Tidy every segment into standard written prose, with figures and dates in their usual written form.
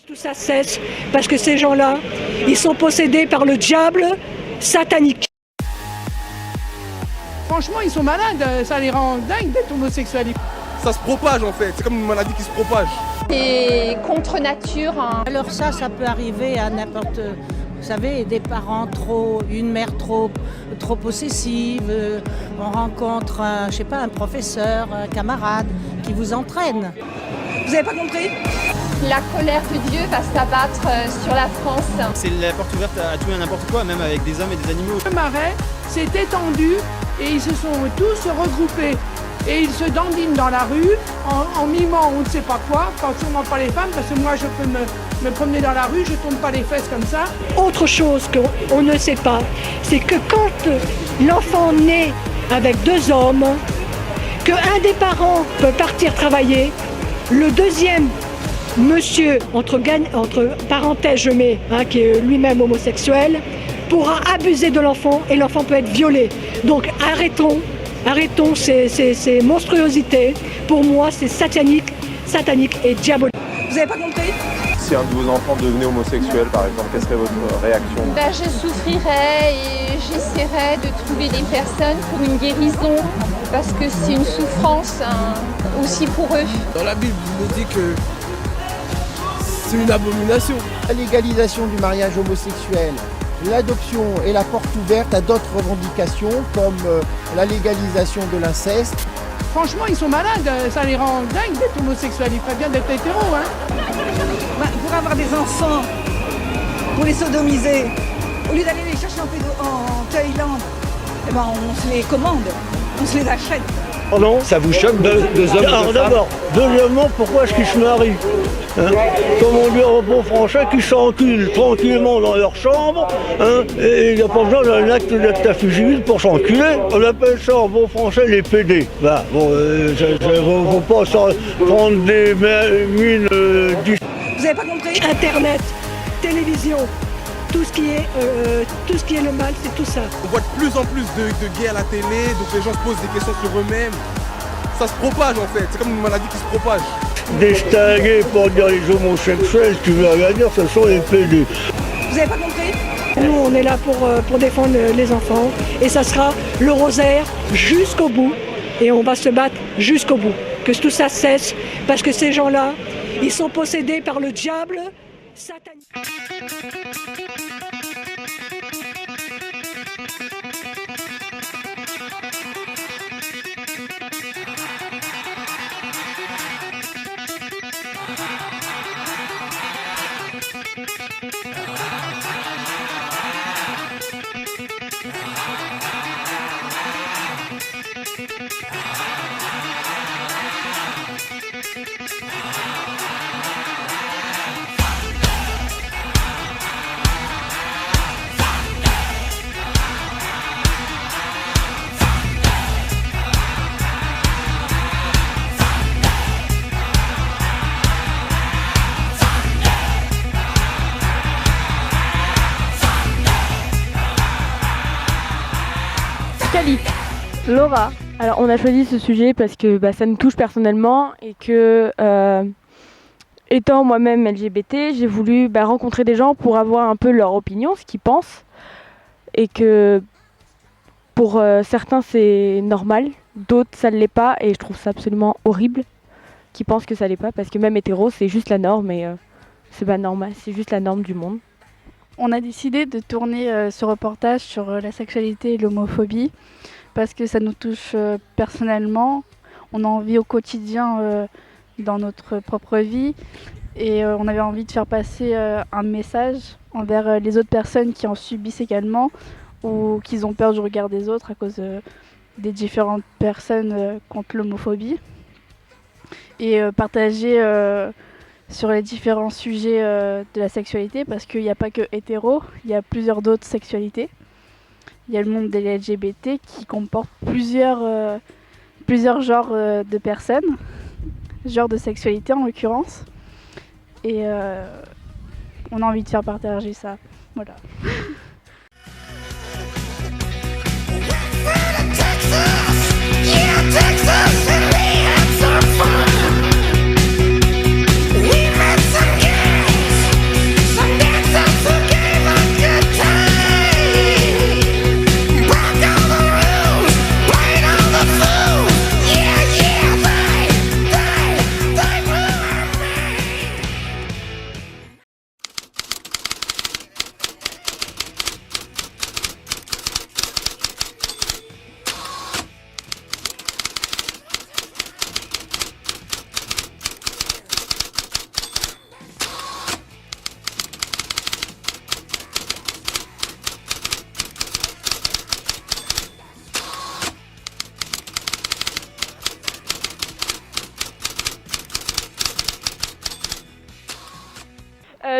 Tout ça cesse parce que ces gens-là, ils sont possédés par le diable satanique. Franchement, ils sont malades, ça les rend dingues d'être homosexuels. Ça se propage en fait, c'est comme une maladie qui se propage. C'est contre nature. Alors ça peut arriver à n'importe... Vous savez, des parents une mère trop possessive, on rencontre, un professeur, un camarade qui vous entraîne. Vous n'avez pas compris ? La colère de Dieu va s'abattre sur la France. C'est la porte ouverte à tout et à n'importe quoi, même avec des hommes et des animaux. Le marais s'est étendu et ils se sont tous regroupés. Et ils se dandinent dans la rue en mimant on ne sait pas quoi, pas sûrement pas les femmes, parce que moi je peux me promener dans la rue, je tourne pas les fesses comme ça. Autre chose qu'on ne sait pas, c'est que quand l'enfant naît avec deux hommes, qu'un des parents peut partir travailler, le deuxième monsieur, entre parenthèses je mets, qui est lui-même homosexuel, pourra abuser de l'enfant et l'enfant peut être violé. Donc arrêtons ces monstruosités. Pour moi, c'est satanique et diabolique. Vous n'avez pas compris ? Si un de vos enfants devenait homosexuel par exemple, quelle serait votre réaction ? Je souffrirais et j'essaierais de trouver des personnes pour une guérison, parce que c'est une souffrance aussi pour eux. Dans la Bible, il nous dit que c'est une abomination. La légalisation du mariage homosexuel, l'adoption et la porte ouverte à d'autres revendications comme la légalisation de l'inceste. Franchement, ils sont malades, ça les rend dingues d'être homosexuels, ils feraient bien d'être hétéros. Pour avoir des enfants, pour les sodomiser, au lieu d'aller les chercher en Thaïlande, on se les commande, on se les achète. Oh non, ça vous choque deux hommes? Alors d'abord, deuxièmement, pourquoi est-ce qu'ils se marient, comme on dit en bon français, qu'ils s'enculent tranquillement dans leur chambre, et il n'y a pas besoin d'un acte d'état civil pour s'enculer. On appelle ça en bon français les PD. Faut pas prendre des mines Vous n'avez pas compris ? Internet, télévision, tout ce qui est le mal, c'est tout ça. On voit de plus en plus de gays à la télé, donc les gens se posent des questions sur eux-mêmes. Ça se propage en fait, c'est comme une maladie qui se propage. Distinguer pour dire les homosexuels, tu veux rien dire, ce sont les PD. Vous n'avez pas compris ? Nous, on est là pour défendre les enfants et ça sera le rosaire jusqu'au bout et on va se battre jusqu'au bout. Que tout ça cesse parce que ces gens-là, ils sont possédés par le diable satanique. Laura. Alors on a choisi ce sujet parce que ça nous touche personnellement et que étant moi-même LGBT, j'ai voulu rencontrer des gens pour avoir un peu leur opinion, ce qu'ils pensent, et que pour certains c'est normal, d'autres ça ne l'est pas, et je trouve ça absolument horrible qu'ils pensent que ça l'est pas, parce que même hétéro c'est juste la norme et c'est pas normal, c'est juste la norme du monde. On a décidé de tourner ce reportage sur la sexualité et l'homophobie parce que ça nous touche personnellement. On en vit au quotidien dans notre propre vie et on avait envie de faire passer un message envers les autres personnes qui en subissent également ou qui ont peur du regard des autres à cause des différentes personnes contre l'homophobie et partager sur les différents sujets de la sexualité parce qu'il n'y a pas que hétéro, il y a plusieurs d'autres sexualités. Il y a le monde des LGBT qui comporte plusieurs genres de personnes, genres de sexualité en l'occurrence. Et on a envie de faire partager ça. Voilà. We met some gays.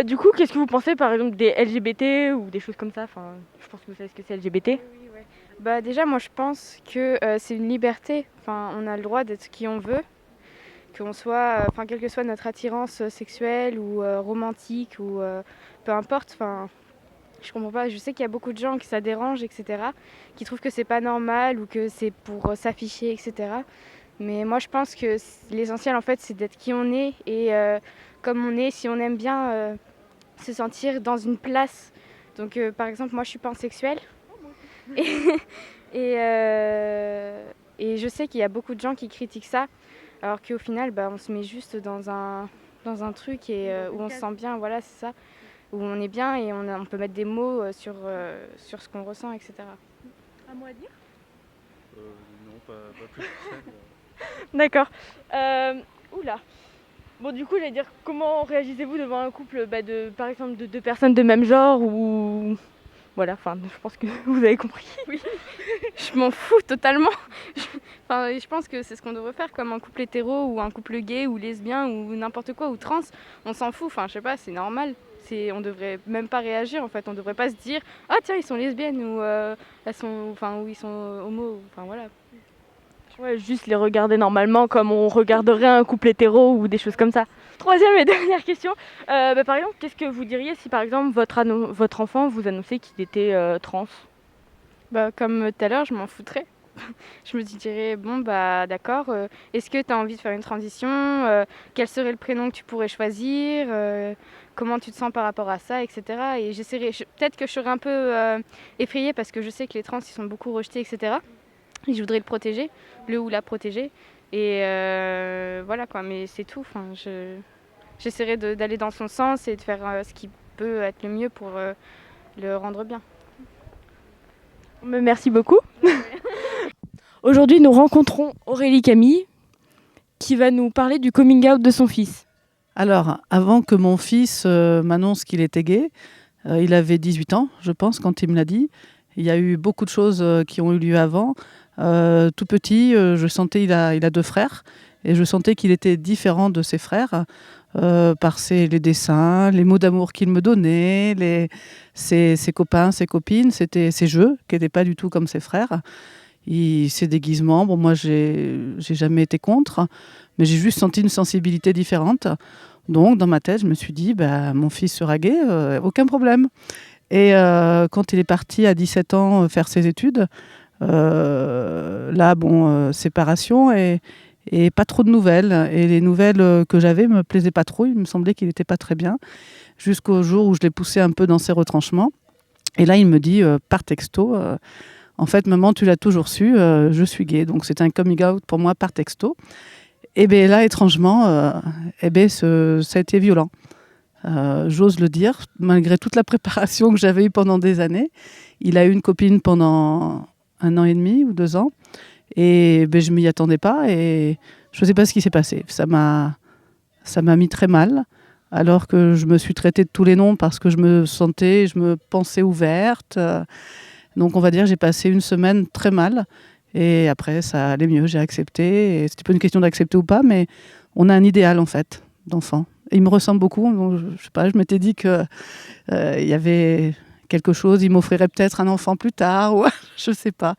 Du coup, qu'est-ce que vous pensez par exemple des LGBT ou des choses comme ça? Enfin, je pense que vous savez ce que c'est LGBT. Oui, ouais. Bah déjà, moi je pense que c'est une liberté. Enfin, on a le droit d'être qui on veut, qu'on soit, enfin, quelle que soit notre attirance sexuelle ou romantique ou peu importe. Enfin, je comprends pas. Je sais qu'il y a beaucoup de gens qui ça dérange, etc., qui trouvent que c'est pas normal ou que c'est pour s'afficher, etc. Mais moi je pense que l'essentiel en fait, c'est d'être qui on est et comme on est, si on aime bien se sentir dans une place. Donc par exemple, moi je suis pansexuelle. Et, et je sais qu'il y a beaucoup de gens qui critiquent ça, alors qu'au final, bah, on se met juste dans un truc et, où on se sent bien, voilà, c'est ça, où on est bien et on peut mettre des mots sur ce qu'on ressent, etc. Un mot à dire? Non, pas plus. D'accord. Oula. Bon, du coup, j'allais dire, comment réagissez-vous devant un couple, par exemple, de deux personnes de même genre ou... Voilà, enfin, je pense que vous avez compris. Oui, je m'en fous totalement. Je pense que c'est ce qu'on devrait faire comme un couple hétéro ou un couple gay ou lesbien ou n'importe quoi ou trans. On s'en fout, enfin je sais pas, c'est normal. On devrait même pas réagir en fait. On devrait pas se dire ah tiens ils sont lesbiennes ou ou ils sont homo. Enfin voilà. Ouais, juste les regarder normalement comme on regarderait un couple hétéro ou des choses comme ça. Troisième et dernière question. Par exemple, qu'est-ce que vous diriez si par exemple votre enfant vous annonçait qu'il était trans? Bah, comme tout à l'heure, je m'en foutrais. Je me dirais, bon, bah d'accord, est-ce que tu as envie de faire une transition? Quel serait le prénom que tu pourrais choisir? Comment tu te sens par rapport à ça, etc. Et peut-être que je serais un peu effrayée parce que je sais que les trans, ils sont beaucoup rejetés, etc. Et je voudrais le protéger, le ou la protéger. Et voilà quoi, mais c'est tout. Enfin, j'essaierai d'aller dans son sens et de faire ce qui peut être le mieux pour le rendre bien. Merci beaucoup. Aujourd'hui, nous rencontrons Aurélie Camille qui va nous parler du coming out de son fils. Alors, avant que mon fils m'annonce qu'il était gay, il avait 18 ans, je pense, quand il me l'a dit. Il y a eu beaucoup de choses qui ont eu lieu avant. Tout petit, je sentais, il a 2 frères, et je sentais qu'il était différent de ses frères par les dessins, les mots d'amour qu'il me donnait, ses copains, ses copines, c'était ses jeux qui n'étaient pas du tout comme ses frères. Ses déguisements, bon, moi j'ai jamais été contre, mais j'ai juste senti une sensibilité différente. Donc dans ma tête, je me suis dit, mon fils sera gay, aucun problème. Et quand il est parti à 17 ans faire ses études, là, séparation et pas trop de nouvelles. Et les nouvelles que j'avais me plaisaient pas trop. Il me semblait qu'il n'était pas très bien. Jusqu'au jour où je l'ai poussé un peu dans ses retranchements. Et là, il me dit par texto, en fait, maman, tu l'as toujours su, je suis gay. Donc, c'était un coming out pour moi par texto. Et bien là, étrangement, ça a été violent. J'ose le dire, malgré toute la préparation que j'avais eue pendant des années. Il a eu une copine pendant 1 an et demi ou 2 ans. Et je ne m'y attendais pas et je ne sais pas ce qui s'est passé. Ça m'a mis très mal, alors que je me suis traitée de tous les noms parce que je me pensais ouverte. Donc on va dire j'ai passé 1 semaine très mal. Et après, ça allait mieux, j'ai accepté. Et c'était pas une question d'accepter ou pas, mais on a un idéal en fait d'enfant. Et il me ressemble beaucoup. Donc, je sais pas, je m'étais dit qu'il y avait quelque chose, il m'offrirait peut-être un enfant plus tard, ou je sais pas.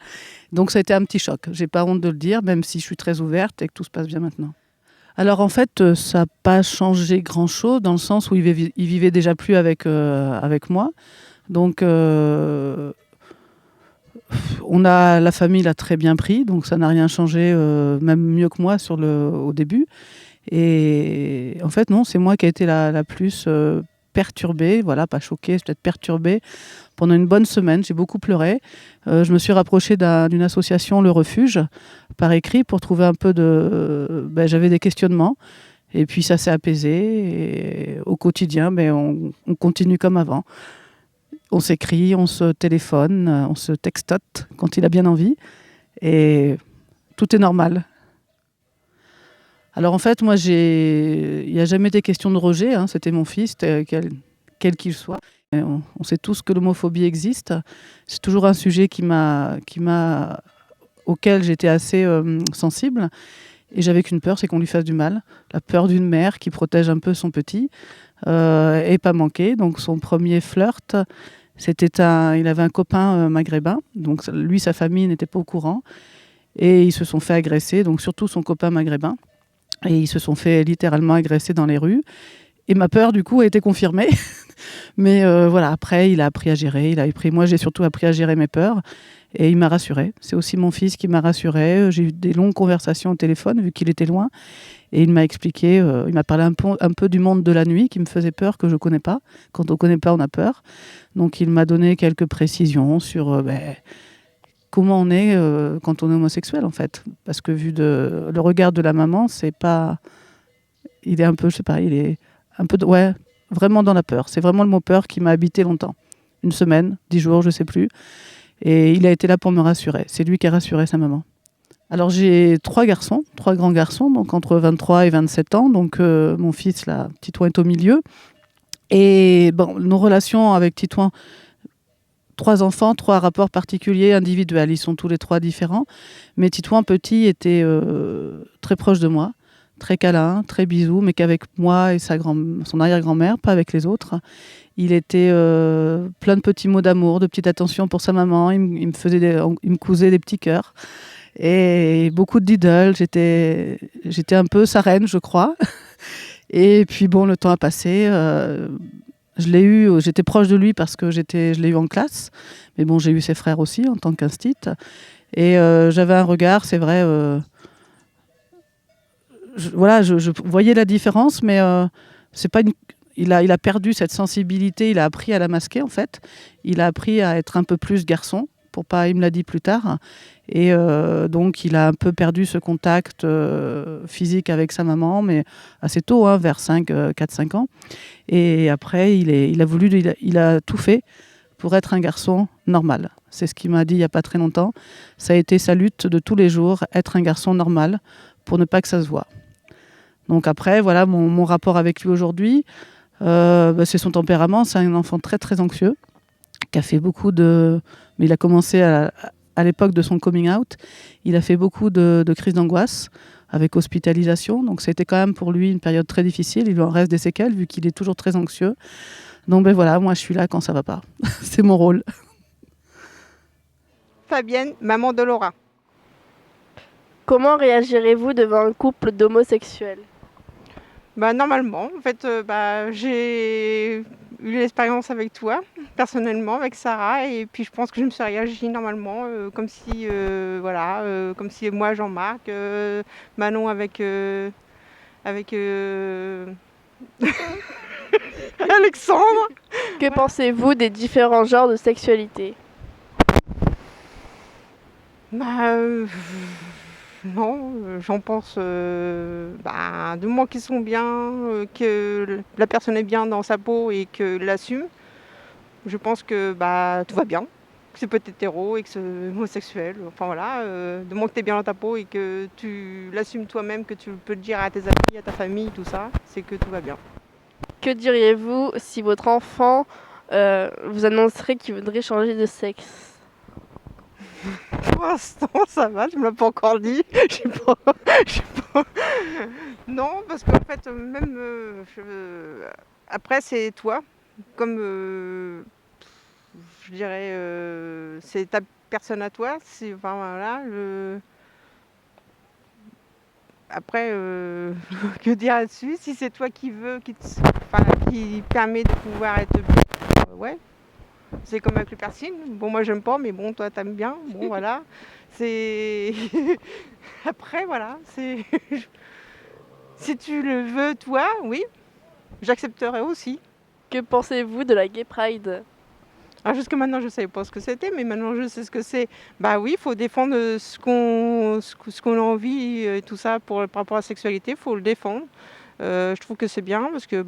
Donc ça a été un petit choc. J'ai pas honte de le dire, même si je suis très ouverte et que tout se passe bien maintenant. Alors en fait, ça n'a pas changé grand-chose, dans le sens où il vivait déjà plus avec moi. Donc la famille l'a très bien pris, donc ça n'a rien changé, même mieux que moi au début. Et en fait, non, c'est moi qui ai été la plus perturbée, voilà, pas choquée, peut-être perturbée. Pendant une bonne semaine, j'ai beaucoup pleuré. Je me suis rapprochée d'une association, Le Refuge, par écrit, pour trouver un peu j'avais des questionnements. Et puis ça s'est apaisé. Et au quotidien, on continue comme avant. On s'écrit, on se téléphone, on se textote quand il a bien envie. Et tout est normal. Alors en fait, moi, il n'y a jamais été question de rejet. Hein. C'était mon fils, quel qu'il soit. Et on sait tous que l'homophobie existe. C'est toujours un sujet auquel j'étais assez sensible. Et j'avais qu'une peur, c'est qu'on lui fasse du mal. La peur d'une mère qui protège un peu son petit. et pas manqué. Donc son premier flirt, il avait un copain maghrébin, donc lui, sa famille n'était pas au courant, et ils se sont fait agresser, donc surtout son copain maghrébin, et ils se sont fait littéralement agresser dans les rues. Et ma peur, du coup, a été confirmée. Mais voilà, après, il a appris à gérer. Moi, j'ai surtout appris à gérer mes peurs. Et il m'a rassurée. C'est aussi mon fils qui m'a rassurée. J'ai eu des longues conversations au téléphone, vu qu'il était loin. Et il m'a expliqué, il m'a parlé un peu du monde de la nuit, qui me faisait peur, que je ne connais pas. Quand on ne connaît pas, on a peur. Donc, il m'a donné quelques précisions sur comment on est quand on est homosexuel, en fait. Parce que vu le regard de la maman, c'est pas... Il est un peu, je sais pas, il est un peu... Ouais, vraiment dans la peur. C'est vraiment le mot peur qui m'a habité longtemps. 1 semaine, 10 jours, je ne sais plus. Et il a été là pour me rassurer. C'est lui qui a rassuré sa maman. Alors j'ai 3 grands garçons, donc entre 23 et 27 ans. Donc mon fils, là, Titouan, est au milieu. Et bon, nos relations avec Titouan, 3 enfants, 3 rapports particuliers, individuels. Ils sont tous les 3 différents. Mais Titouan, petit, était très proche de moi. Très câlin, très bisou, mais qu'avec moi et son arrière-grand-mère, pas avec les autres. Il était plein de petits mots d'amour, de petites attentions pour sa maman. Il me cousait des petits cœurs. Et beaucoup d'idoles. J'étais un peu sa reine, je crois. Et puis bon, le temps a passé. J'étais proche de lui parce que je l'ai eu en classe. Mais bon, j'ai eu ses frères aussi en tant qu'instit. Et j'avais un regard, c'est vrai... Je voyais la différence, mais c'est pas il a perdu cette sensibilité, il a appris à la masquer en fait. Il a appris à être un peu plus garçon, il me l'a dit plus tard. Et donc il a un peu perdu ce contact physique avec sa maman, mais assez tôt, vers 4-5 ans. Et après, il a tout fait pour être un garçon normal. C'est ce qu'il m'a dit il n'y a pas très longtemps. Ça a été sa lutte de tous les jours, être un garçon normal, pour ne pas que ça se voie. Donc après, voilà mon rapport avec lui aujourd'hui. C'est son tempérament. C'est un enfant très très anxieux, qui a fait beaucoup de... Mais il a commencé à l'époque de son coming out. Il a fait beaucoup de crises d'angoisse, avec hospitalisation. Donc c'était quand même pour lui une période très difficile. Il lui en reste des séquelles, vu qu'il est toujours très anxieux. Donc voilà, moi je suis là quand ça va pas. C'est mon rôle. Fabienne, maman de Laura. Comment réagirez-vous devant un couple d'homosexuels ? Normalement, en fait, j'ai eu l'expérience avec toi, personnellement, avec Sarah, et puis je pense que je me suis réagi normalement, comme si moi, Jean-Marc, Manon avec Alexandre. Que pensez-vous des différents genres de sexualité ? Non, j'en pense du moment qu'ils sont bien, que la personne est bien dans sa peau et qu'elle l'assume. Je pense que tout va bien, que c'est peut-être hétéro et que c'est homosexuel. Enfin voilà, du moment que tu es bien dans ta peau et que tu l'assumes toi-même, que tu peux le dire à tes amis, à ta famille, tout ça, c'est que tout va bien. Que diriez-vous si votre enfant vous annoncerait qu'il voudrait changer de sexe ? Pour l'instant, ça va, tu me l'as pas encore dit. Je sais pas. Non, parce qu'en fait, même après, c'est toi. Comme je dirais, c'est ta personne à toi. Après, que dire là-dessus ? Si c'est toi qui veux, qui permet de pouvoir être ouais. C'est comme avec le piercing. Bon, moi j'aime pas, mais bon, toi t'aimes bien. Bon, voilà. C'est après, voilà. Si tu le veux, toi, oui, j'accepterai aussi. Que pensez-vous de la Gay Pride ? Alors jusque maintenant, je ne savais pas ce que c'était, mais maintenant je sais ce que c'est. Oui, il faut défendre ce qu'on a envie et tout ça par rapport à la sexualité. Il faut le défendre. Je trouve que c'est bien parce que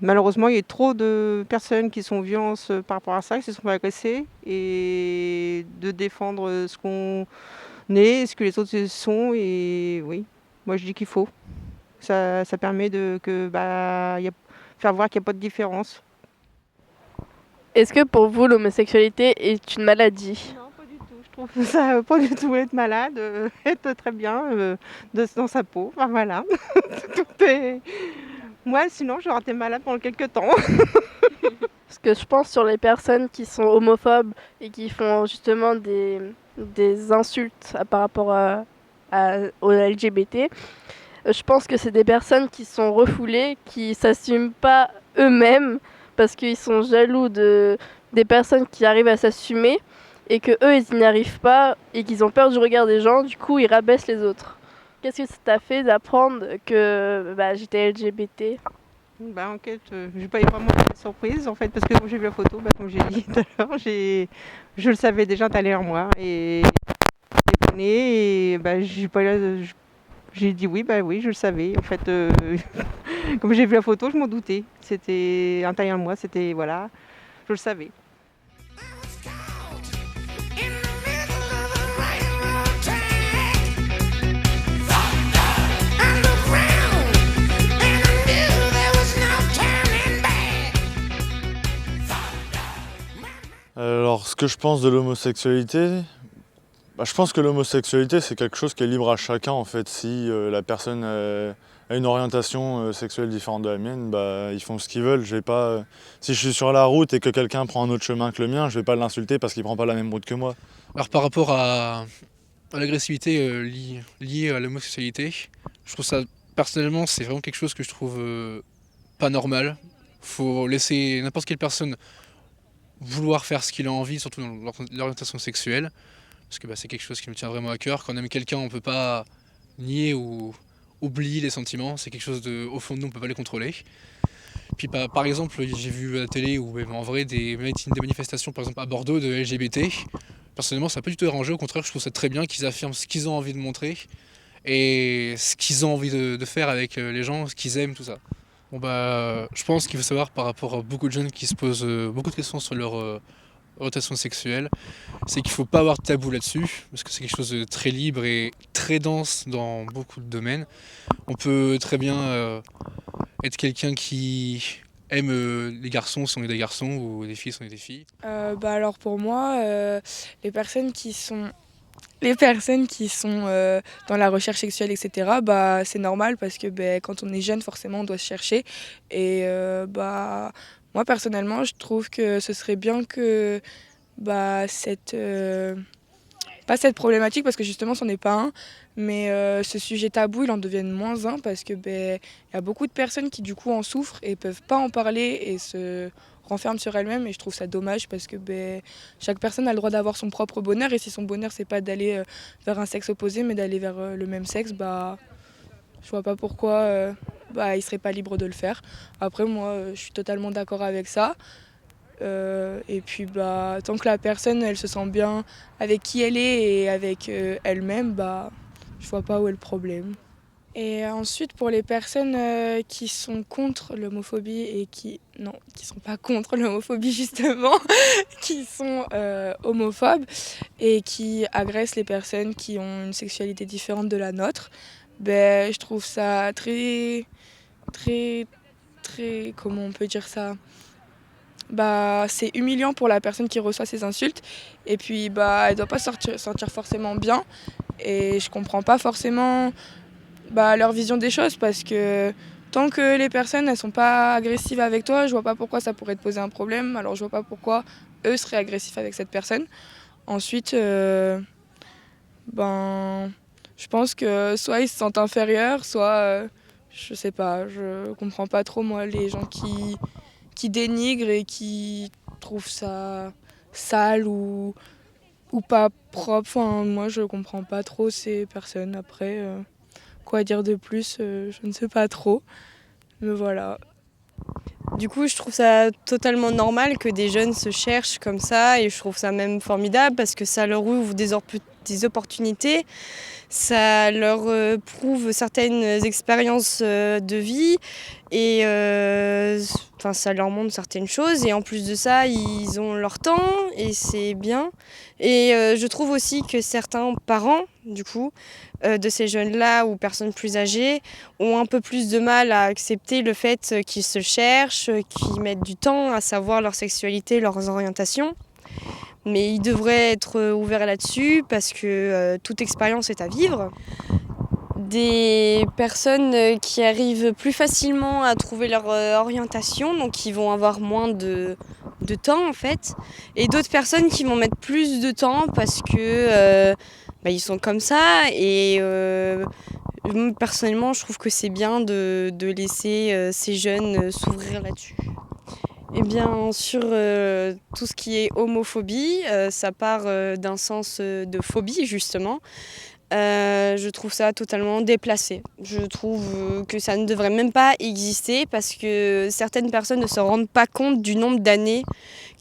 malheureusement il y a trop de personnes qui sont violentes par rapport à ça, qui se sont agressées, et de défendre ce qu'on est, ce que les autres sont. Et oui, moi je dis qu'il faut. Ça permet de faire voir qu'il n'y a pas de différence. Est-ce que pour vous l'homosexualité est une maladie ? Non, pas du tout. Je trouve ça pas du tout être malade, être très bien dans sa peau. Voilà. Tout est... Moi, sinon, j'aurais été malade pendant quelques temps. Ce que je pense sur les personnes qui sont homophobes et qui font justement des insultes par rapport aux LGBT, je pense que c'est des personnes qui sont refoulées, qui s'assument pas eux-mêmes parce qu'ils sont jaloux des personnes qui arrivent à s'assumer et que eux ils n'y arrivent pas et qu'ils ont peur du regard des gens, du coup ils rabaissent les autres. Qu'est-ce que ça t'a fait d'apprendre que j'étais LGBT ? En fait, j'ai pas eu vraiment de surprise en fait parce que quand j'ai vu la photo, comme j'ai dit tout à l'heure, je le savais déjà derrière moi et j'ai dit oui, oui, je le savais. En fait, comme j'ai vu la photo, je m'en doutais. C'était intérieur de moi, c'était voilà, je le savais. Alors, ce que je pense de l'homosexualité, je pense que l'homosexualité, c'est quelque chose qui est libre à chacun, en fait. Si la personne a une orientation sexuelle différente de la mienne, ils font ce qu'ils veulent. Si je suis sur la route et que quelqu'un prend un autre chemin que le mien, je vais pas l'insulter parce qu'il prend pas la même route que moi. Alors, par rapport à l'agressivité liée à l'homosexualité, je trouve ça, personnellement, c'est vraiment quelque chose que je trouve pas normal. Faut laisser n'importe quelle personne vouloir faire ce qu'il a envie, surtout dans l'orientation sexuelle, parce que c'est quelque chose qui me tient vraiment à cœur. Quand on aime quelqu'un, on ne peut pas nier ou oublier les sentiments, c'est quelque chose au fond de nous, on ne peut pas les contrôler. Puis par exemple, j'ai vu à la télé ou même en vrai des manifestations par exemple à Bordeaux de LGBT. Personnellement, ça n'a pas du tout dérangé, au contraire, je trouve ça très bien qu'ils affirment ce qu'ils ont envie de montrer et ce qu'ils ont envie de faire avec les gens, ce qu'ils aiment, tout ça. Je pense qu'il faut savoir par rapport à beaucoup de jeunes qui se posent beaucoup de questions sur leur orientation sexuelle, c'est qu'il ne faut pas avoir de tabou là-dessus, parce que c'est quelque chose de très libre et très dense dans beaucoup de domaines. On peut très bien être quelqu'un qui aime les garçons si on est des garçons ou les filles si on est des filles. Alors pour moi, les personnes qui sont dans la recherche sexuelle, etc., c'est normal parce que quand on est jeune, forcément, on doit se chercher. Et moi, personnellement, je trouve que ce serait bien que pas cette problématique, parce que justement, c'en est pas un, mais ce sujet tabou, il en devienne moins un parce que y a beaucoup de personnes qui, du coup, en souffrent et peuvent pas en parler et se renferme sur elle-même, et je trouve ça dommage parce que chaque personne a le droit d'avoir son propre bonheur, et si son bonheur c'est pas d'aller vers un sexe opposé mais d'aller vers le même sexe, je vois pas pourquoi il serait pas libre de le faire. Après moi je suis totalement d'accord avec ça, et puis tant que la personne elle se sent bien avec qui elle est et avec elle-même, je vois pas où est le problème. Et ensuite, pour les personnes qui sont contre l'homophobie et qui sont pas contre l'homophobie justement, qui sont homophobes et qui agressent les personnes qui ont une sexualité différente de la nôtre, je trouve ça très, très, très, comment on peut dire ça ? C'est humiliant pour la personne qui reçoit ces insultes, et puis elle doit pas sentir forcément bien, et je comprends pas forcément leur vision des choses, parce que tant que les personnes elles sont pas agressives avec toi, je vois pas pourquoi ça pourrait te poser un problème, alors je vois pas pourquoi eux seraient agressifs avec cette personne. Ensuite je pense que soit ils se sentent inférieurs, soit je sais pas, je comprends pas trop moi les gens qui dénigrent et qui trouvent ça sale ou pas propre. Moi je comprends pas trop ces personnes. Après quoi dire de plus, je ne sais pas trop, mais voilà. Du coup, je trouve ça totalement normal que des jeunes se cherchent comme ça, et je trouve ça même formidable parce que ça leur ouvre des opportunités, ça leur prouve certaines expériences de vie, et ça leur montre certaines choses, et en plus de ça, ils ont leur temps et c'est bien. Et je trouve aussi que certains parents, du coup, de ces jeunes-là ou personnes plus âgées ont un peu plus de mal à accepter le fait qu'ils se cherchent, qu'ils mettent du temps à savoir leur sexualité, leurs orientations. Mais ils devraient être ouverts là-dessus parce que toute expérience est à vivre. des personnes qui arrivent plus facilement à trouver leur orientation, donc ils vont avoir moins de temps en fait, et d'autres personnes qui vont mettre plus de temps parce que ils sont comme ça, et personnellement je trouve que c'est bien de laisser ces jeunes s'ouvrir là-dessus. Eh bien, sur tout ce qui est homophobie, ça part d'un sens de phobie, justement. Je trouve ça totalement déplacé. Je trouve que ça ne devrait même pas exister parce que certaines personnes ne se rendent pas compte du nombre d'années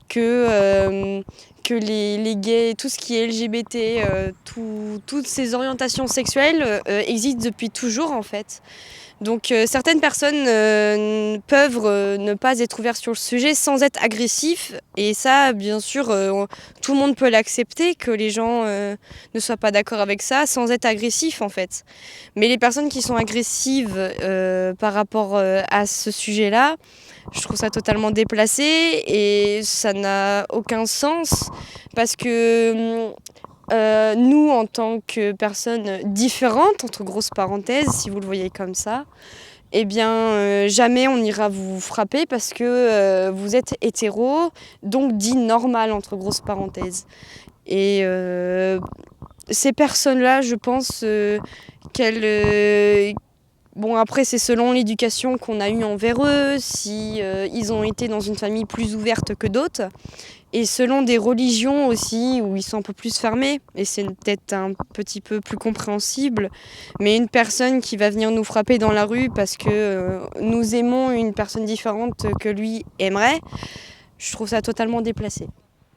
que les gays, tout ce qui est LGBT, toutes ces orientations sexuelles existent depuis toujours, en fait. Donc certaines personnes peuvent ne pas être ouvertes sur le sujet sans être agressifs, et ça bien sûr tout le monde peut l'accepter, que les gens ne soient pas d'accord avec ça sans être agressifs en fait. Mais les personnes qui sont agressives par rapport à ce sujet-là, je trouve ça totalement déplacé et ça n'a aucun sens parce que nous, en tant que personnes différentes, entre grosses parenthèses, si vous le voyez comme ça, eh bien, jamais on ira vous frapper parce que vous êtes hétéro, donc dit normal, entre grosses parenthèses. Et ces personnes-là, je pense qu'elles... Bon, après, c'est selon l'éducation qu'on a eue envers eux, si ils ont été dans une famille plus ouverte que d'autres. Et selon des religions aussi, où ils sont un peu plus fermés, et c'est peut-être un petit peu plus compréhensible, mais une personne qui va venir nous frapper dans la rue parce que nous aimons une personne différente que lui aimerait, je trouve ça totalement déplacé.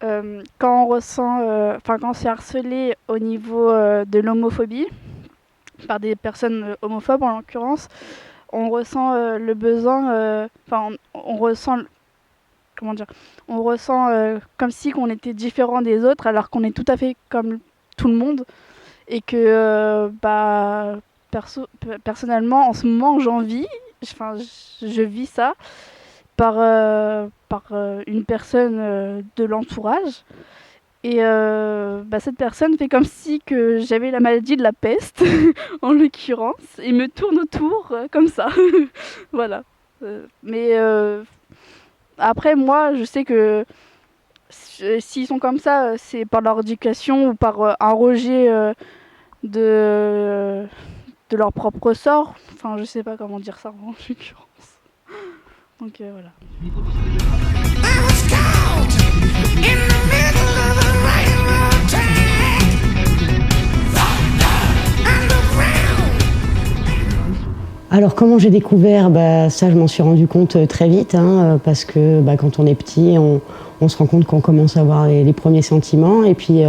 Quand on ressent, quand c'est harcelé au niveau de l'homophobie, par des personnes homophobes en l'occurrence, on ressent le besoin, on ressent... Comment dire, on ressent comme si on était différent des autres alors qu'on est tout à fait comme tout le monde et que personnellement en ce moment je vis ça par une personne de l'entourage et cette personne fait comme si que j'avais la maladie de la peste en l'occurrence et me tourne autour comme ça. Voilà. Après, moi, je sais que s'ils sont comme ça, c'est par leur éducation ou par un rejet de leur propre sort. Enfin, je sais pas comment dire ça en l'occurrence. Donc voilà. Alors comment j'ai découvert, ça je m'en suis rendu compte très vite, parce que quand on est petit, on se rend compte qu'on commence à avoir les premiers sentiments et puis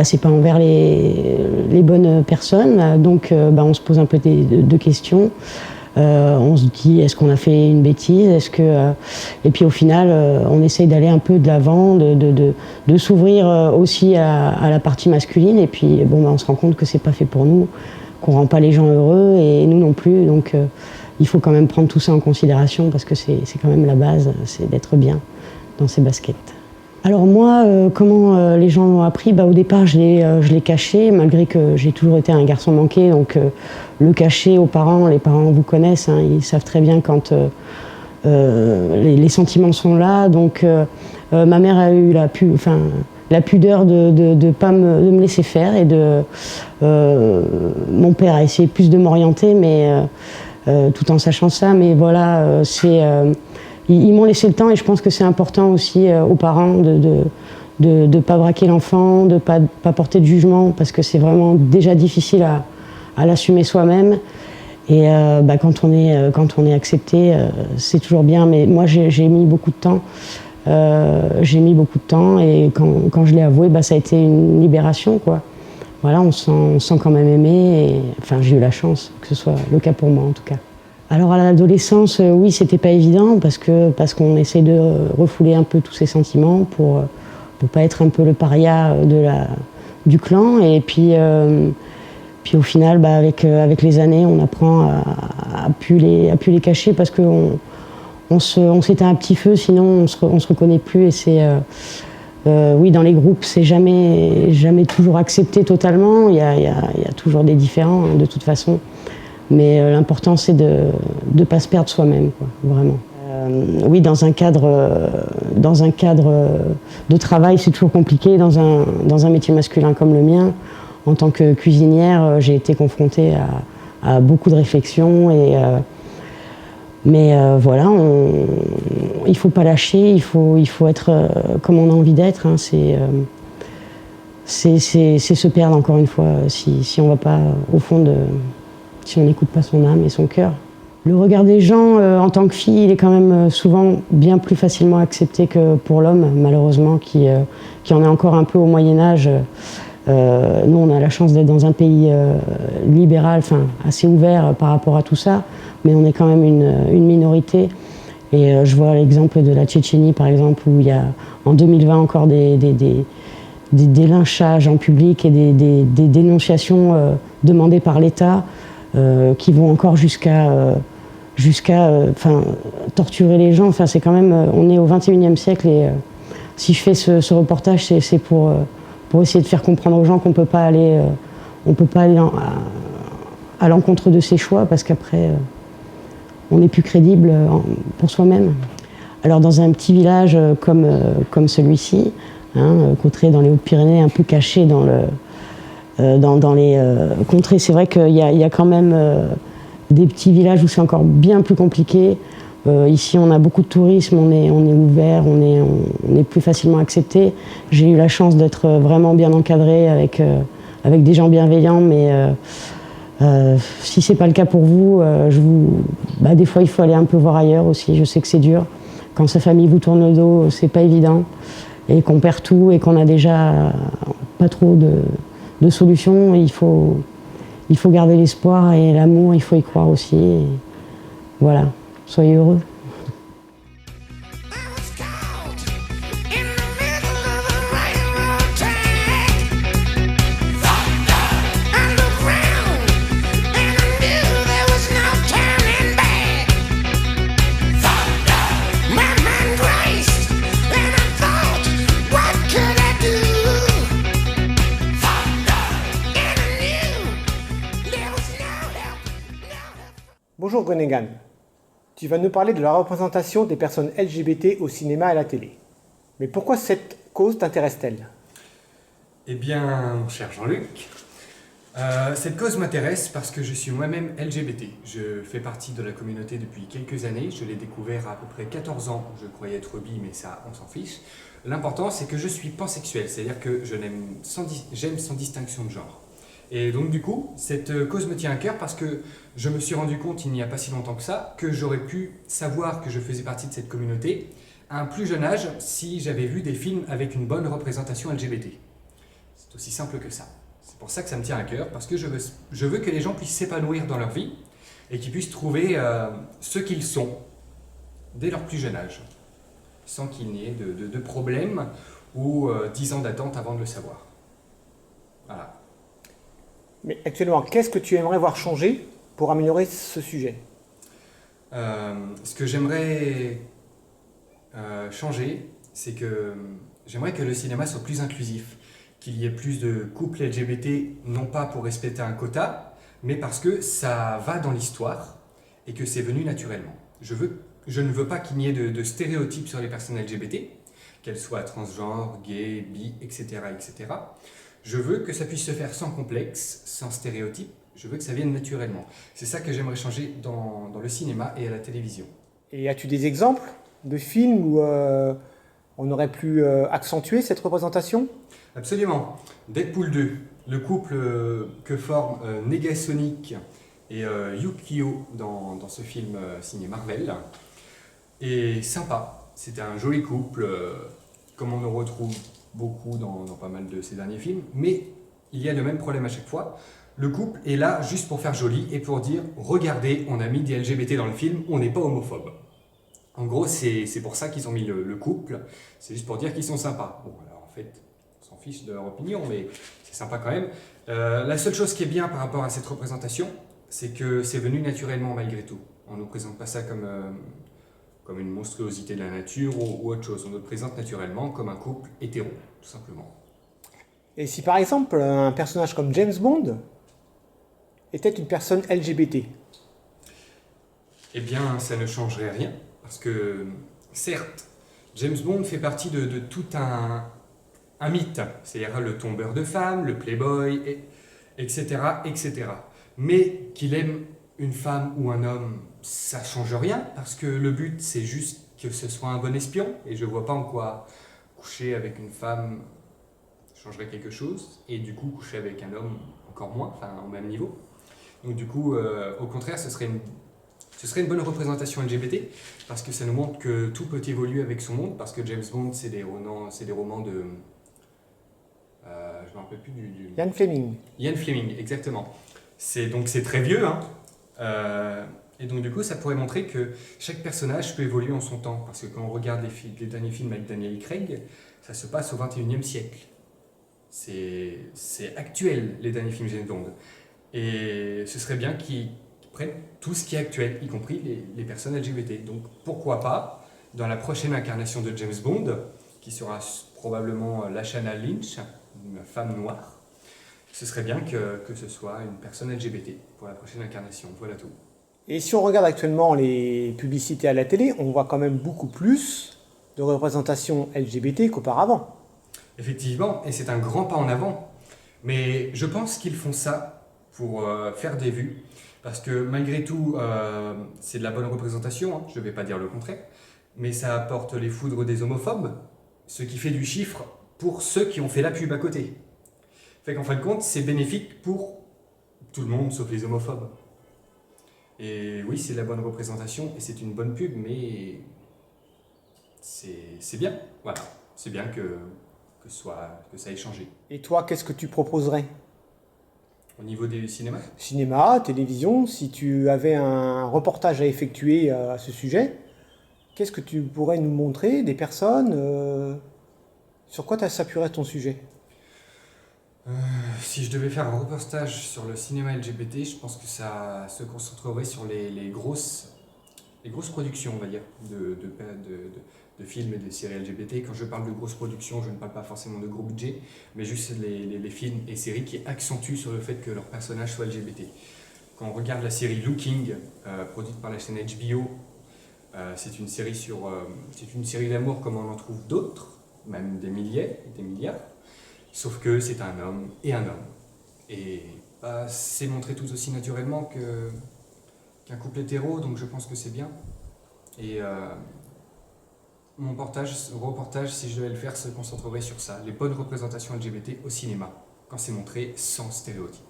c'est pas envers les bonnes personnes, donc on se pose un peu de questions. On se dit est-ce qu'on a fait une bêtise, et puis au final on essaye d'aller un peu de l'avant, de s'ouvrir aussi à la partie masculine, et puis on se rend compte que c'est pas fait pour nous, qu'on rend pas les gens heureux et nous non plus, donc il faut quand même prendre tout ça en considération parce que c'est quand même la base, c'est d'être bien dans ses baskets. Alors moi, comment les gens l'ont appris, au départ je l'ai caché, malgré que j'ai toujours été un garçon manqué, donc le cacher aux parents, les parents vous connaissent, ils savent très bien quand les sentiments sont là, donc ma mère a eu la pudeur de pas me laisser faire, et mon père a essayé plus de m'orienter, mais tout en sachant ça, mais voilà, ils m'ont laissé le temps, et je pense que c'est important aussi aux parents de pas braquer l'enfant, de pas porter de jugement, parce que c'est vraiment déjà difficile à l'assumer soi-même, et quand on est accepté, c'est toujours bien, mais moi j'ai mis beaucoup de temps. Et quand je l'ai avoué, ça a été une libération, quoi. Voilà, on se sent quand même aimé, et j'ai eu la chance que ce soit le cas pour moi en tout cas. Alors à l'adolescence, oui, c'était pas évident parce qu'on essaie de refouler un peu tous ces sentiments pour pas être un peu le paria du clan, et puis au final, avec les années, on apprend à plus les cacher parce que on s'éteint un petit feu, sinon on se reconnaît plus, et Oui, dans les groupes, c'est jamais toujours accepté totalement. Il y a toujours des différends, hein, de toute façon. Mais l'important, c'est de ne pas se perdre soi-même, quoi, vraiment. Oui, dans un cadre de travail, c'est toujours compliqué. Dans un métier masculin comme le mien, en tant que cuisinière, j'ai été confrontée à beaucoup de réflexions. Mais voilà, il ne faut pas lâcher, il faut être comme on a envie d'être. Hein, c'est se perdre, encore une fois, si on va pas au fond si on n'écoute pas son âme et son cœur. Le regard des gens en tant que fille, il est quand même souvent bien plus facilement accepté que pour l'homme, malheureusement, qui en est encore un peu au Moyen-Âge. Nous, on a la chance d'être dans un pays libéral, enfin assez ouvert par rapport à tout ça, mais on est quand même une minorité. Et je vois l'exemple de la Tchétchénie, par exemple, où il y a en 2020 encore des lynchages en public et des dénonciations demandées par l'État qui vont encore jusqu'à torturer les gens. Enfin, c'est quand même, on est au XXIe siècle et si je fais ce reportage, c'est pour essayer de faire comprendre aux gens qu'on peut pas aller à l'encontre de ses choix, parce qu'après, on n'est plus crédible pour soi-même. Alors dans un petit village comme celui-ci, hein, Cauterets dans les Hautes-Pyrénées, un peu caché dans les contrées, c'est vrai qu'il y a quand même des petits villages où c'est encore bien plus compliqué. Ici, on a beaucoup de tourisme, on est ouvert, on est plus facilement accepté. J'ai eu la chance d'être vraiment bien encadrée avec des gens bienveillants, mais si c'est pas le cas pour vous, des fois il faut aller un peu voir ailleurs aussi. Je sais que c'est dur. Quand sa famille vous tourne le dos, c'est pas évident, et qu'on perd tout et qu'on a déjà pas trop de solutions. Il faut garder l'espoir et l'amour, il faut y croire aussi. Et voilà. Soyez heureux. Bonjour Gwenegan. Tu vas nous parler de la représentation des personnes LGBT au cinéma et à la télé. Mais pourquoi cette cause t'intéresse-t-elle ? Eh bien, mon cher Jean-Luc, cette cause m'intéresse parce que je suis moi-même LGBT. Je fais partie de la communauté depuis quelques années. Je l'ai découvert à peu près 14 ans. Je croyais être bi, mais ça, on s'en fiche. L'important, c'est que je suis pansexuel, c'est-à-dire que j'aime sans distinction de genre. Et donc du coup, cette cause me tient à cœur parce que je me suis rendu compte il n'y a pas si longtemps que ça que j'aurais pu savoir que je faisais partie de cette communauté à un plus jeune âge si j'avais vu des films avec une bonne représentation LGBT. C'est aussi simple que ça. C'est pour ça que ça me tient à cœur, parce que je veux que les gens puissent s'épanouir dans leur vie et qu'ils puissent trouver ce qu'ils sont dès leur plus jeune âge, sans qu'il n'y ait de problèmes ou 10 ans d'attente avant de le savoir. Voilà. Mais actuellement, qu'est-ce que tu aimerais voir changer pour améliorer ce sujet ? Ce que j'aimerais changer, c'est que j'aimerais que le cinéma soit plus inclusif, qu'il y ait plus de couples LGBT, non pas pour respecter un quota, mais parce que ça va dans l'histoire et que c'est venu naturellement. Je ne veux pas qu'il n'y ait de stéréotypes sur les personnes LGBT, qu'elles soient transgenres, gays, bi, etc., etc. Je veux que ça puisse se faire sans complexe, sans stéréotypes. Je veux que ça vienne naturellement. C'est ça que j'aimerais changer dans le cinéma et à la télévision. Et as-tu des exemples de films où on aurait pu accentuer cette représentation ? Absolument. Deadpool 2, le couple que forment Negasonic et Yukio dans ce film signé Marvel, est sympa. C'est un joli couple, comme on en retrouve beaucoup dans pas mal de ces derniers films, mais il y a le même problème à chaque fois. Le couple est là juste pour faire joli et pour dire « Regardez, on a mis des LGBT dans le film, on n'est pas homophobe ». En gros, c'est pour ça qu'ils ont mis le couple, c'est juste pour dire qu'ils sont sympas. Bon, alors en fait, on s'en fiche de leur opinion, mais c'est sympa quand même. La seule chose qui est bien par rapport à cette représentation, c'est que c'est venu naturellement malgré tout. On ne nous présente pas ça comme comme une monstruosité de la nature ou autre chose. On le présente naturellement comme un couple hétéro, tout simplement. Et si par exemple un personnage comme James Bond était une personne LGBT? Eh bien, ça ne changerait rien, parce que, certes, James Bond fait partie de tout un mythe, c'est-à-dire le tombeur de femmes, le playboy, etc., etc. Mais qu'il aime une femme ou un homme, ça change rien, parce que le but, c'est juste que ce soit un bon espion, et je vois pas en quoi coucher avec une femme changerait quelque chose, et du coup, coucher avec un homme encore moins, enfin, au même niveau. Donc du coup, au contraire, ce serait une bonne représentation LGBT, parce que ça nous montre que tout peut évoluer avec son monde, parce que James Bond, c'est des romans de... je me rappelle plus du... Ian Fleming. Ian Fleming, exactement. Donc c'est très vieux, hein. Et donc du coup, ça pourrait montrer que chaque personnage peut évoluer en son temps, parce que quand on regarde les derniers films avec Daniel Craig, ça se passe au XXIe siècle. C'est actuel, les derniers films James Bond. Et ce serait bien qu'ils prennent tout ce qui est actuel, y compris les personnes LGBT. Donc pourquoi pas, dans la prochaine incarnation de James Bond, qui sera probablement Lashana Lynch, une femme noire, ce serait bien que ce soit une personne LGBT pour la prochaine incarnation. Voilà tout. Et si on regarde actuellement les publicités à la télé, on voit quand même beaucoup plus de représentation LGBT qu'auparavant. Effectivement, et c'est un grand pas en avant. Mais je pense qu'ils font ça pour faire des vues. Parce que malgré tout, c'est de la bonne représentation, hein, je ne vais pas dire le contraire, mais ça apporte les foudres des homophobes, ce qui fait du chiffre pour ceux qui ont fait la pub à côté. Fait qu'en fin de compte, c'est bénéfique pour tout le monde, sauf les homophobes. Et oui, c'est de la bonne représentation, et c'est une bonne pub, mais c'est bien, voilà. C'est bien que ça ait changé. Et toi, qu'est-ce que tu proposerais ? Au niveau des cinémas ? Cinéma, télévision, si tu avais un reportage à effectuer à ce sujet, qu'est-ce que tu pourrais nous montrer, des personnes sur quoi tu s'appuierais ton sujet ? Si je devais faire un reportage sur le cinéma LGBT, je pense que ça se concentrerait sur les grosses productions, on va dire, de films et de séries LGBT. Quand je parle de grosses productions, je ne parle pas forcément de gros budget, mais juste les films et séries qui accentuent sur le fait que leurs personnages soient LGBT. Quand on regarde la série Looking, produite par la chaîne HBO, c'est une série d'amour comme on en trouve d'autres, même des milliers, des milliards, sauf que c'est un homme et un homme. Et c'est montré tout aussi naturellement qu'un couple hétéro, donc je pense que c'est bien. Et mon reportage, si je devais le faire, se concentrerait sur ça, les bonnes représentations LGBT au cinéma, quand c'est montré sans stéréotypes.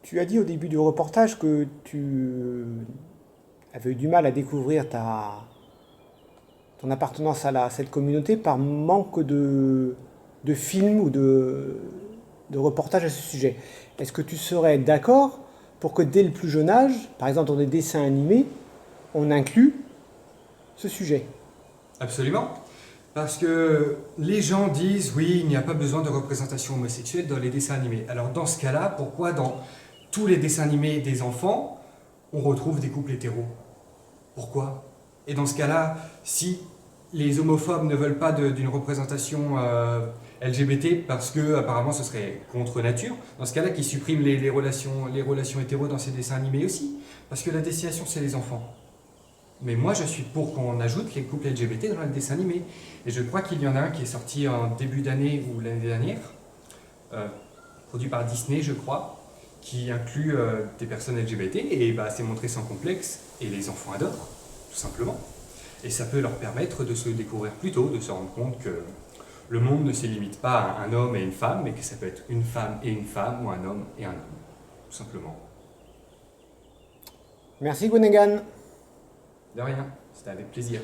Tu as dit au début du reportage que tu avais eu du mal à découvrir ton appartenance à cette communauté par manque de films ou de reportages à ce sujet. Est-ce que tu serais d'accord pour que dès le plus jeune âge, par exemple dans des dessins animés, on inclut ce sujet ? Absolument. Parce que les gens disent, oui, il n'y a pas besoin de représentation homosexuelle dans les dessins animés. Alors dans ce cas-là, pourquoi dans tous les dessins animés des enfants, on retrouve des couples hétéros ? Pourquoi ? Et dans ce cas-là, si les homophobes ne veulent pas d'une représentation LGBT parce que apparemment ce serait contre nature, dans ce cas-là, qu'ils suppriment les relations hétéros dans ces dessins animés aussi. Parce que la destination, c'est les enfants. Mais moi, je suis pour qu'on ajoute les couples LGBT dans le dessin animé. Et je crois qu'il y en a un qui est sorti en début d'année ou l'année dernière, produit par Disney, je crois, qui inclut des personnes LGBT. Et c'est montré sans complexe. Et les enfants adorent, tout simplement. Et ça peut leur permettre de se découvrir plus tôt, de se rendre compte que le monde ne se limite pas à un homme et une femme, mais que ça peut être une femme et une femme, ou un homme et un homme, tout simplement. Merci Gwenegan. De rien, c'était avec plaisir.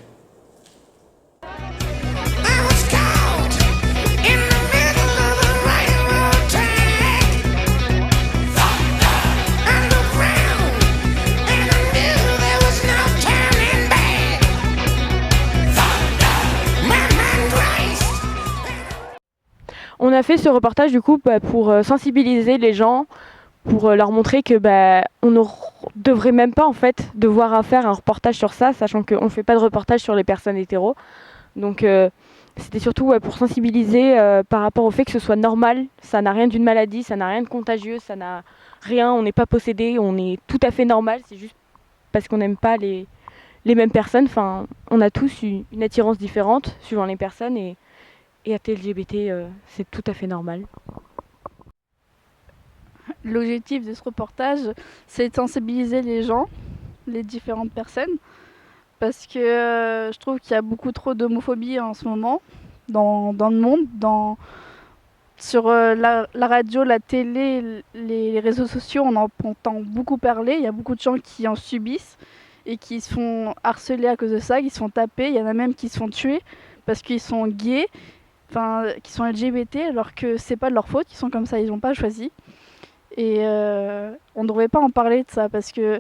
On a fait ce reportage du coup pour sensibiliser les gens pour leur montrer que on ne devrait même pas en fait devoir faire un reportage sur ça, sachant qu'on ne fait pas de reportage sur les personnes hétéros. Donc c'était surtout pour sensibiliser par rapport au fait que ce soit normal, ça n'a rien d'une maladie, ça n'a rien de contagieux, ça n'a rien, on n'est pas possédé, on est tout à fait normal, c'est juste parce qu'on n'aime pas les mêmes personnes. Enfin, on a tous une attirance différente suivant les personnes et être LGBT, c'est tout à fait normal. L'objectif de ce reportage, c'est de sensibiliser les gens, les différentes personnes, parce que je trouve qu'il y a beaucoup trop d'homophobie en ce moment dans le monde, sur la radio, la télé, les réseaux sociaux, on en entend beaucoup parler. Il y a beaucoup de gens qui en subissent et qui se font harceler à cause de ça, qui se font taper. Il y en a même qui se font tuer parce qu'ils sont gays, qui sont LGBT, alors que c'est pas de leur faute, ils sont comme ça, ils n'ont pas choisi. Et on ne devrait pas en parler de ça parce que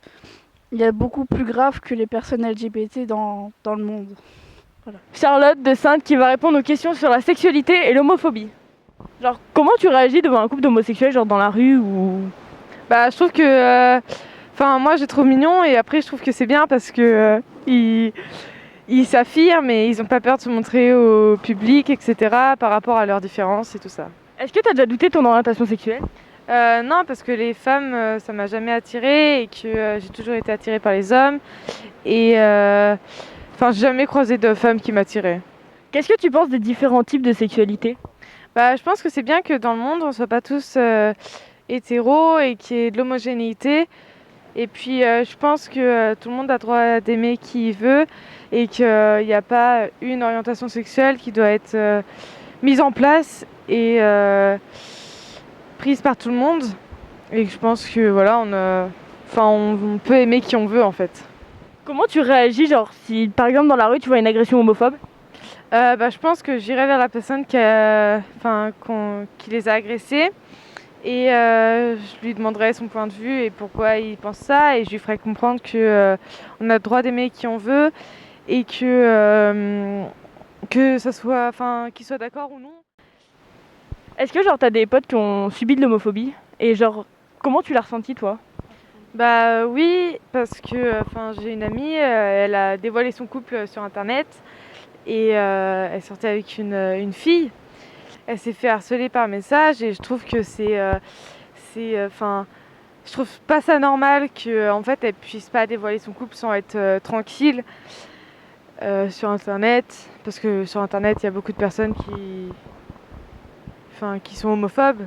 il y a beaucoup plus grave que les personnes LGBT dans le monde. Voilà. Charlotte de Sainte qui va répondre aux questions sur la sexualité et l'homophobie. Genre, comment tu réagis devant un couple d'homosexuels, genre dans la rue ou... Je trouve que... moi, j'ai trop mignon et après, je trouve que c'est bien parce que ils s'affirment et ils n'ont pas peur de se montrer au public, etc. par rapport à leurs différences et tout ça. Est-ce que tu as déjà douté de ton orientation sexuelle ? Non, parce que les femmes, ça m'a jamais attirée et que j'ai toujours été attirée par les hommes. Et j'ai jamais croisé de femmes qui m'attiraient. Qu'est-ce que tu penses des différents types de sexualité ? Je pense que c'est bien que dans le monde, on ne soit pas tous hétéros et qu'il y ait de l'homogénéité. Et puis, je pense que tout le monde a droit d'aimer qui il veut et qu'il n'y a pas une orientation sexuelle qui doit être mise en place et prise par tout le monde. Et je pense que voilà, on peut aimer qui on veut en fait. Comment tu réagis, genre si par exemple dans la rue tu vois une agression homophobe ? Je pense que j'irai vers la personne qui les a agressés et je lui demanderai son point de vue et pourquoi il pense ça et je lui ferai comprendre que on a le droit d'aimer qui on veut et que ça soit, qu'il soit d'accord ou non. Est-ce que genre t'as des potes qui ont subi de l'homophobie et genre comment tu l'as ressenti toi ? Oui, parce que j'ai une amie, elle a dévoilé son couple sur internet. Et elle sortait avec une fille. Elle s'est fait harceler par message et je trouve que je trouve pas ça normal qu'en fait elle puisse pas dévoiler son couple sans être tranquille sur internet, parce que sur internet il y a beaucoup de personnes qui sont homophobes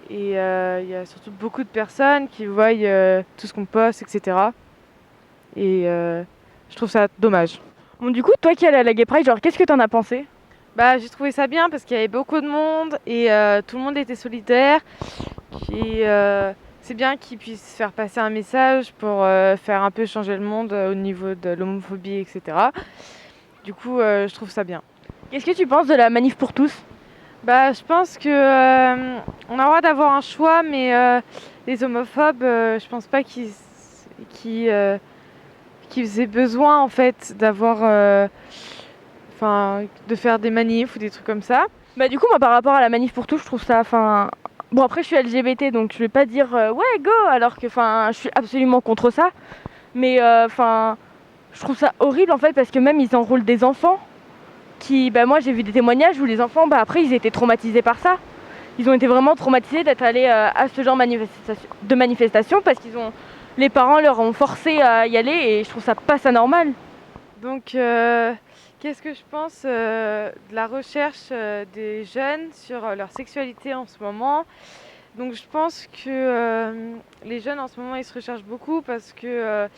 et il y a surtout beaucoup de personnes qui voient tout ce qu'on poste, etc. Et je trouve ça dommage. Bon, du coup, toi qui es allée à la Gay Pride, genre, qu'est-ce que t'en as pensé ? J'ai trouvé ça bien parce qu'il y avait beaucoup de monde et tout le monde était solidaire. Et c'est bien qu'ils puissent faire passer un message pour faire un peu changer le monde au niveau de l'homophobie, etc. Du coup, je trouve ça bien. Qu'est-ce que tu penses de la manif pour tous ? Je pense que on a le droit d'avoir un choix, mais les homophobes, je pense pas qu'ils aient besoin en fait d'avoir de faire des manifs ou des trucs comme ça. Du coup moi par rapport à la manif pour tous, je trouve ça bon après je suis LGBT donc je vais pas dire ouais go alors que je suis absolument contre ça. Mais je trouve ça horrible en fait parce que même ils enrôlent des enfants qui moi j'ai vu des témoignages où les enfants après ils étaient traumatisés par ça. Ils ont été vraiment traumatisés d'être allés à ce genre de manifestation parce qu'ils ont les parents leur ont forcé à y aller et je trouve ça pas ça normal. Donc qu'est-ce que je pense de la recherche des jeunes sur leur sexualité en ce moment ? Donc je pense que les jeunes en ce moment ils se recherchent beaucoup parce que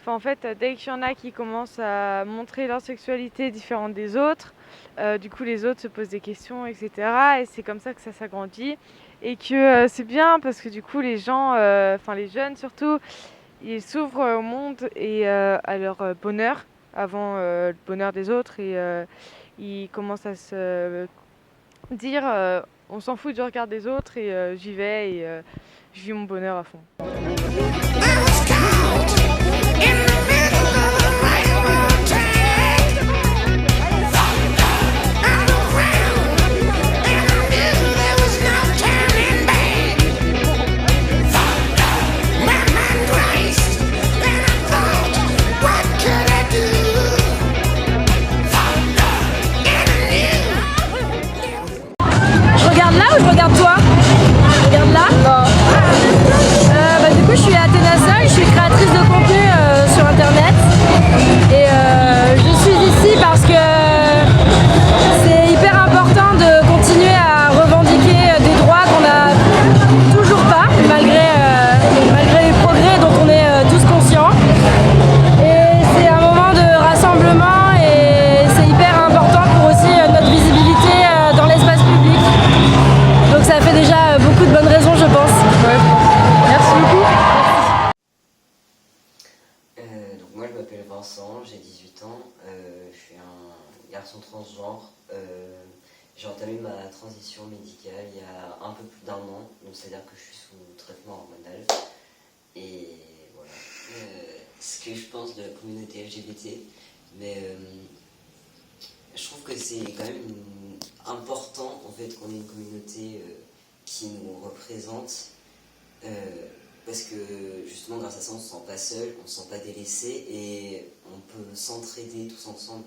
en fait dès qu'il y en a qui commencent à montrer leur sexualité différente des autres, du coup les autres se posent des questions, etc. Et c'est comme ça que ça s'agrandit. Et que c'est bien parce que du coup les gens, les jeunes surtout, ils s'ouvrent au monde et à leur bonheur avant le bonheur des autres et ils commencent à se dire on s'en fout du regard des autres et j'y vais et je vis mon bonheur à fond. personne transgenre. J'ai entamé ma transition médicale il y a un peu plus d'1 an, donc c'est-à-dire que je suis sous traitement hormonal. Et voilà. Ce que je pense de la communauté LGBT, mais je trouve que c'est quand même important en fait qu'on ait une communauté qui nous représente, parce que justement grâce à ça on se sent pas seul, on se sent pas délaissé et on peut s'entraider tous ensemble.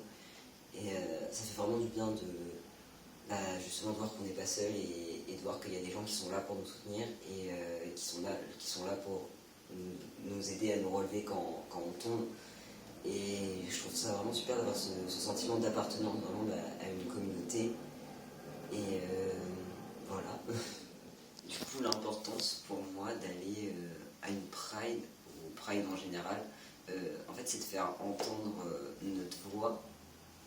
Et ça fait vraiment du bien justement de voir qu'on n'est pas seul et de voir qu'il y a des gens qui sont là pour nous soutenir et qui sont là pour nous aider à nous relever quand on tombe. Et je trouve ça vraiment super d'avoir ce sentiment d'appartenance vraiment à une communauté. Et voilà. Du coup, l'importance pour moi d'aller à une Pride, ou Pride en général, en fait, c'est de faire entendre notre voix,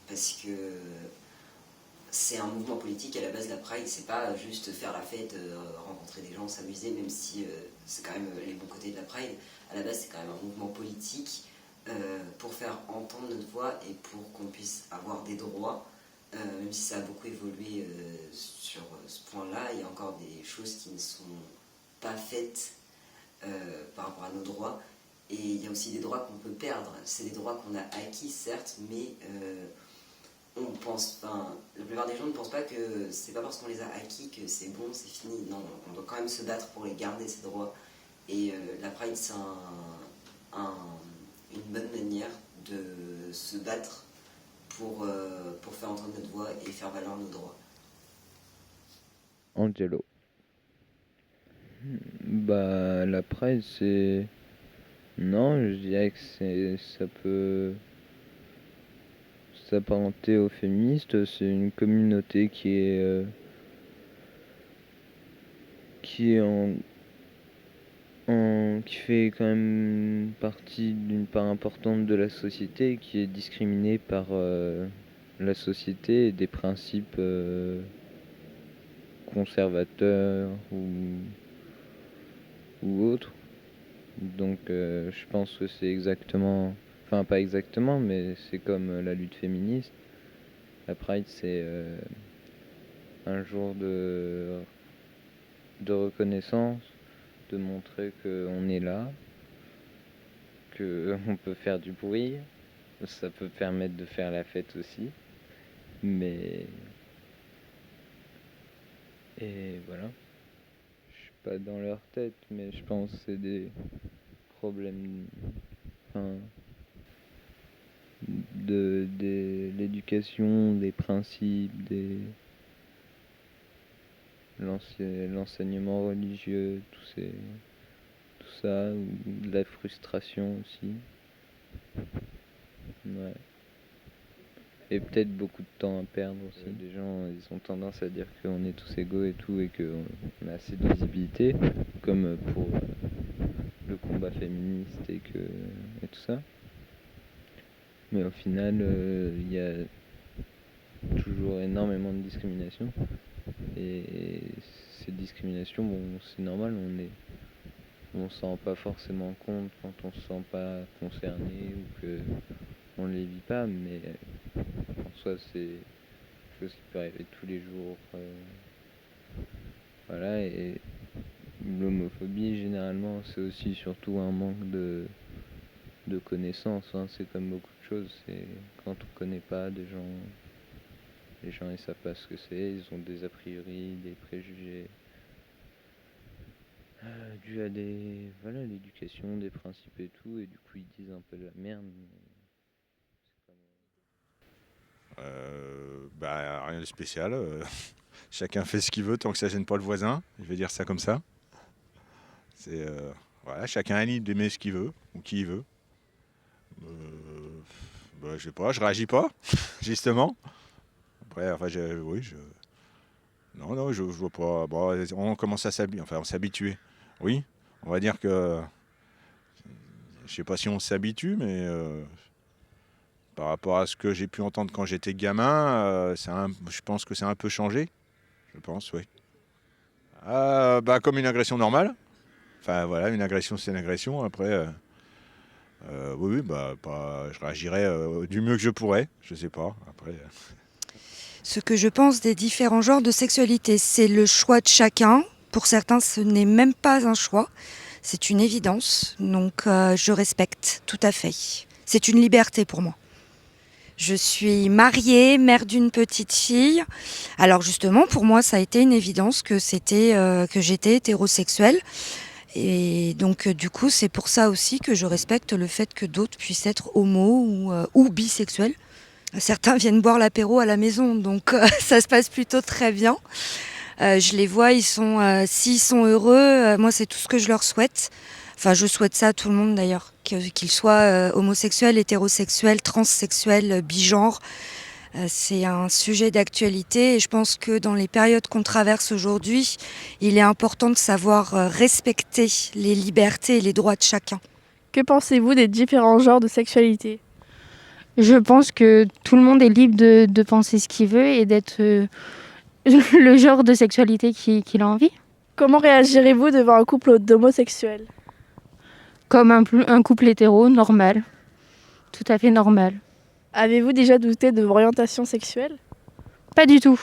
parce que c'est un mouvement politique. À la base, la Pride, c'est pas juste faire la fête, rencontrer des gens, s'amuser, même si c'est quand même les bons côtés de la Pride. À la base, c'est quand même un mouvement politique pour faire entendre notre voix et pour qu'on puisse avoir des droits. Même si ça a beaucoup évolué sur ce point-là, il y a encore des choses qui ne sont pas faites par rapport à nos droits. Et il y a aussi des droits qu'on peut perdre. C'est des droits qu'on a acquis, certes, mais on pense, la plupart des gens ne pensent pas que c'est pas parce qu'on les a acquis que c'est bon, c'est fini. Non, on doit quand même se battre pour les garder, ces droits. Et la Pride, c'est une bonne manière de se battre pour faire entendre notre voix et faire valoir nos droits. Angelo. La Pride, c'est... Non, je dirais que ça peut s'apparenter aux féministes. C'est une communauté qui fait quand même partie d'une part importante de la société, qui est discriminée par la société et des principes conservateurs ou autres. Donc je pense que c'est exactement, enfin pas exactement, mais c'est comme la lutte féministe. La Pride, c'est un jour de reconnaissance, de montrer qu'on est là, qu'on peut faire du bruit. Ça peut permettre de faire la fête aussi. Et voilà. Je suis pas dans leur tête, mais je pense que c'est des problèmes de l'éducation, des principes, l'enseignement religieux, tout ça, ou de la frustration aussi. Ouais. Et peut-être beaucoup de temps à perdre aussi. Les gens, ils ont tendance à dire qu'on est tous égaux et tout, et qu'on a assez de visibilité, comme pour le combat féministe et tout ça. Mais au final, il y a toujours énormément de discrimination. Et ces discriminations, bon, c'est normal, on s'en rend pas forcément compte quand on se sent pas concerné ou que on les vit pas, mais en soi c'est quelque chose qui peut arriver tous les jours. Voilà, et l'homophobie généralement c'est aussi surtout un manque de connaissances, hein. C'est comme beaucoup de choses, c'est quand on connaît pas des gens, les gens ils savent pas ce que c'est, ils ont des a priori, des préjugés dû à l'éducation, des principes et tout, et du coup ils disent un peu de la merde. Rien de spécial. Chacun fait ce qu'il veut tant que ça gêne pas le voisin. Je vais dire ça comme ça. C'est voilà, chacun est libre d'aimer ce qu'il veut ou qui il veut. Je sais pas, je réagis pas justement. Après, non, je vois pas. Bon, on commence à s'habituer. Oui, on va dire que je sais pas si on s'habitue, mais par rapport à ce que j'ai pu entendre quand j'étais gamin, je pense que c'est un peu changé. Je pense, oui. Comme une agression normale. Enfin voilà, une agression c'est une agression. Après, je réagirais du mieux que je pourrais. Je sais pas. Après. Ce que je pense des différents genres de sexualité, c'est le choix de chacun. Pour certains, ce n'est même pas un choix. C'est une évidence. Donc, je respecte tout à fait. C'est une liberté pour moi. Je suis mariée, mère d'une petite fille. Alors justement, pour moi, ça a été une évidence que j'étais hétérosexuelle. Et donc, du coup, c'est pour ça aussi que je respecte le fait que d'autres puissent être homo ou bisexuels. Certains viennent boire l'apéro à la maison, donc ça se passe plutôt très bien. Je les vois, s'ils sont heureux, moi c'est tout ce que je leur souhaite. Enfin, je souhaite ça à tout le monde d'ailleurs, qu'ils soient homosexuels, hétérosexuels, transsexuels, bigenres. C'est un sujet d'actualité et je pense que dans les périodes qu'on traverse aujourd'hui, il est important de savoir respecter les libertés et les droits de chacun. Que pensez-vous des différents genres de sexualité ? Je pense que tout le monde est libre de penser ce qu'il veut et d'être le genre de sexualité qu'il a envie. Comment réagirez-vous devant un couple d'homosexuels ? Comme un couple hétéro, normal. Tout à fait normal. Avez-vous déjà douté de vos orientations sexuelles ? Pas du tout.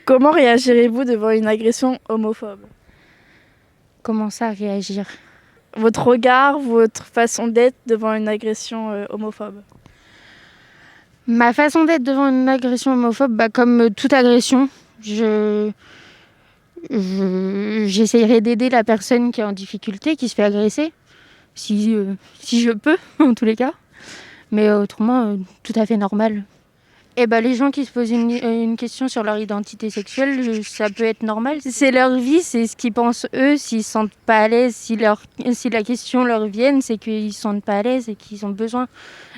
Comment réagirez-vous devant une agression homophobe ? Comment ça, réagir ? Votre regard, votre façon d'être devant une agression homophobe ? Ma façon d'être devant une agression homophobe, comme toute agression, j'essayerai d'aider la personne qui est en difficulté, qui se fait agresser, si je peux, en tous les cas. Mais autrement, tout à fait normal. Et les gens qui se posent une question sur leur identité sexuelle, ça peut être normal. C'est leur vie, c'est ce qu'ils pensent eux, s'ils ne se sentent pas à l'aise, si la question leur vienne, c'est qu'ils ne se sentent pas à l'aise et qu'ils ont besoin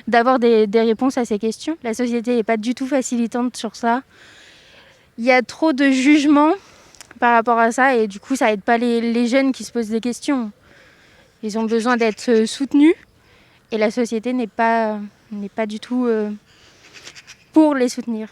d'avoir des réponses à ces questions. La société n'est pas du tout facilitante sur ça. Il y a trop de jugements par rapport à ça et du coup, ça n'aide pas les jeunes qui se posent des questions. Ils ont besoin d'être soutenus et la société n'est pas du tout pour les soutenir.